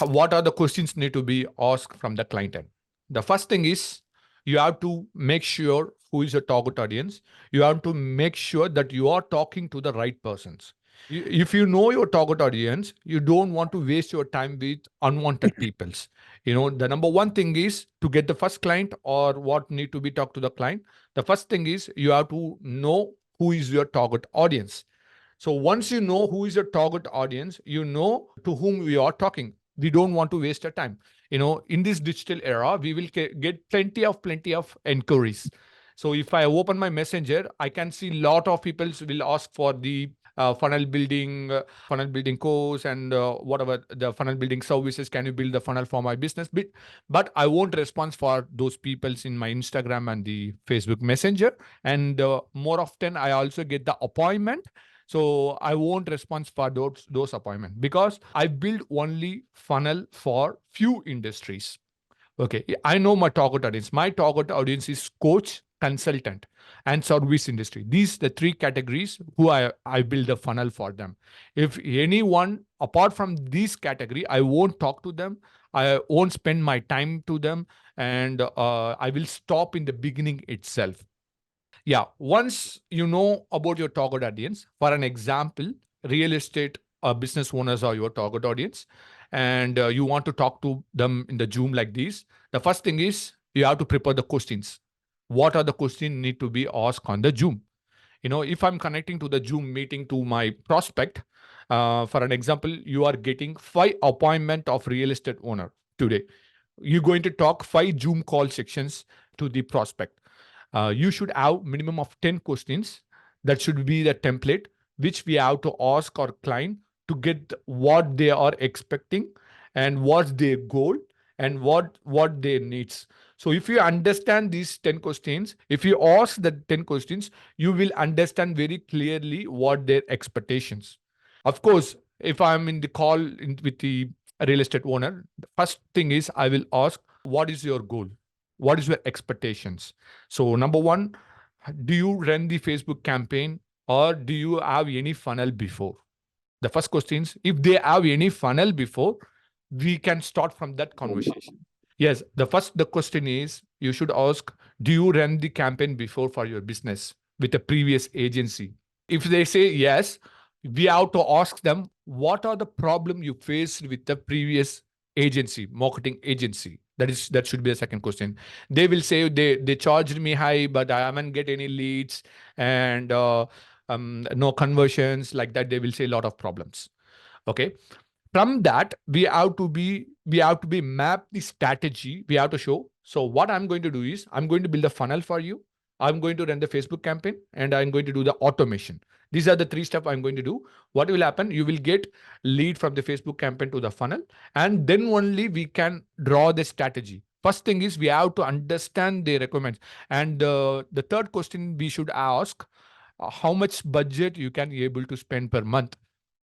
what are the questions need to be asked from the client end? The first thing is you have to make sure who is your target audience. You have to make sure that you are talking to the right persons. If you know your target audience, you don't want to waste your time with unwanted peoples. The number one thing is to get the first client or what need to be talked to the client. The first thing is you have to know who is your target audience. So once you know who is your target audience, you know to whom we are talking. We don't want to waste our time. In this digital era, we will get plenty of inquiries. So if I open my messenger, I can see a lot of people will ask for the funnel building course and whatever the funnel building services. Can you build the funnel for my business? But I won't respond for those peoples in my Instagram and the Facebook Messenger. And more often, I also get the appointment. So I won't respond for those appointments because I build only funnel for few industries. Okay, I know my target audience. My target audience is coach, consultant, and service industry. These the three categories who I build a funnel for them. If anyone apart from this category, I won't talk to them. I won't spend my time to them, and I will stop in the beginning itself. Yeah, once you know about your target audience, for an example, real estate business owners are your target audience, and you want to talk to them in the Zoom like this. The first thing is you have to prepare the questions. What are the questions need to be asked on the Zoom? If I'm connecting to the Zoom meeting to my prospect, for an example, you are getting 5 appointment of real estate owner today. You're going to talk 5 Zoom call sections to the prospect. You should have minimum of 10 questions. That should be the template which we have to ask our client to get what they are expecting and what's their goal and what their needs. So if you understand these 10 questions, if you ask the 10 questions, you will understand very clearly what their expectations. Of course, if I'm in the call with the real estate owner, the first thing is I will ask, what is your goal? What is your expectations? So number one, do you run the Facebook campaign or do you have any funnel before? The first question is, if they have any funnel before, we can start from that conversation. Yes, the question is, you should ask, do you run the campaign before for your business with a previous agency? If they say yes, we have to ask them, what are the problem you faced with the previous marketing agency? That should be the second question. They will say they charged me high, but I haven't get any leads and no conversions like that. They will say a lot of problems. Okay. From that, we have to be map the strategy. We have to show. So what I'm going to do is I'm going to build a funnel for you. I'm going to run the Facebook campaign and I'm going to do the automation. These are the 3 steps I'm going to do. What will happen? You will get lead from the Facebook campaign to the funnel, and then only we can draw the strategy. First thing is we have to understand the requirements. And the third question we should ask, how much budget you can be able to spend per month.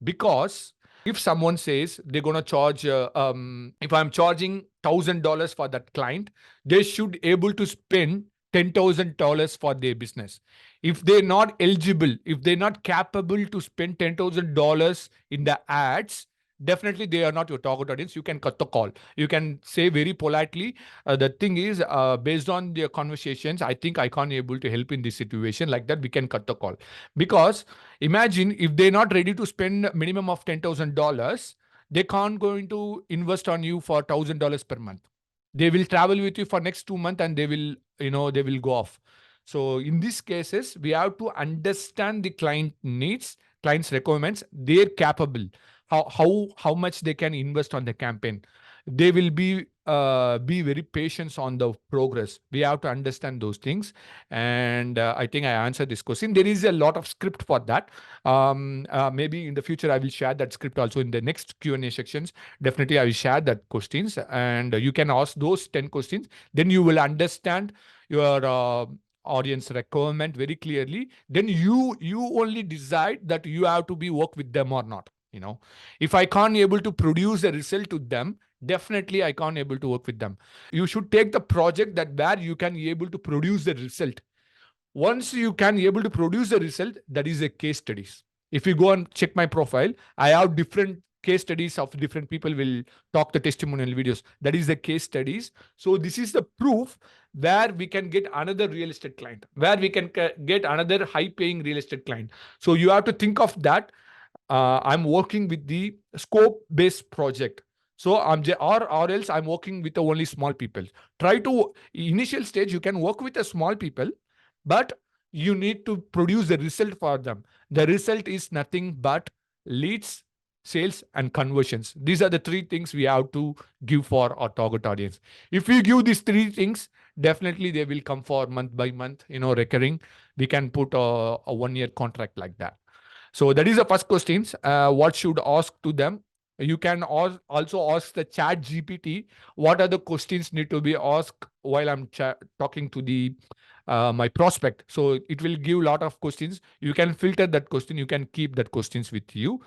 Because if someone says they're going to charge, if I'm charging $1,000 for that client, they should able to spend $10,000 for their business. If they're not eligible, if they're not capable to spend $10,000 in the ads, definitely they are not your target audience. You can cut the call. You can say very politely, the thing is, based on their conversations, I think I can't able to help in this situation. Like that, we can cut the call. Because imagine if they're not ready to spend minimum of $10,000, they can't going to invest on you for $1,000 per month. They will travel with you for next 2 months and they will go off. So in these cases, we have to understand the client needs, client's requirements, they're capable, how much they can invest on the campaign. They will be very patient on the progress. We have to understand those things. And I think I answered this question. There is a lot of script for that. Maybe in the future, I will share that script also in the next Q&A sections. Definitely, I will share that questions and you can ask those 10 questions. Then you will understand your audience requirement very clearly. Then you only decide that you have to be work with them or not. If I can't able to produce a result to them, definitely I can't able to work with them. You should take the project that where you can be able to produce the result. Once you can be able to produce the result, that is a case studies. If you go and check my profile, I have different case studies of different people will talk the testimonial videos. That is the case studies. So this is the proof where we can get another real estate client, where we can get another high paying real estate client. So you have to think of that. I'm working with the scope based project. So or else I'm working with the only small people. Try to initial stage, you can work with the small people, but you need to produce the result for them. The result is nothing but leads, sales, and conversions. These are the three things we have to give for our target audience. If we give these three things, definitely they will come for month by month, recurring. We can put a 1 year contract like that. So that is the first questions. What should ask to them? You can also ask the chat GPT, what are the questions need to be asked while I'm talking to the my prospect. So it will give a lot of questions. You can filter that question. You can keep that questions with you.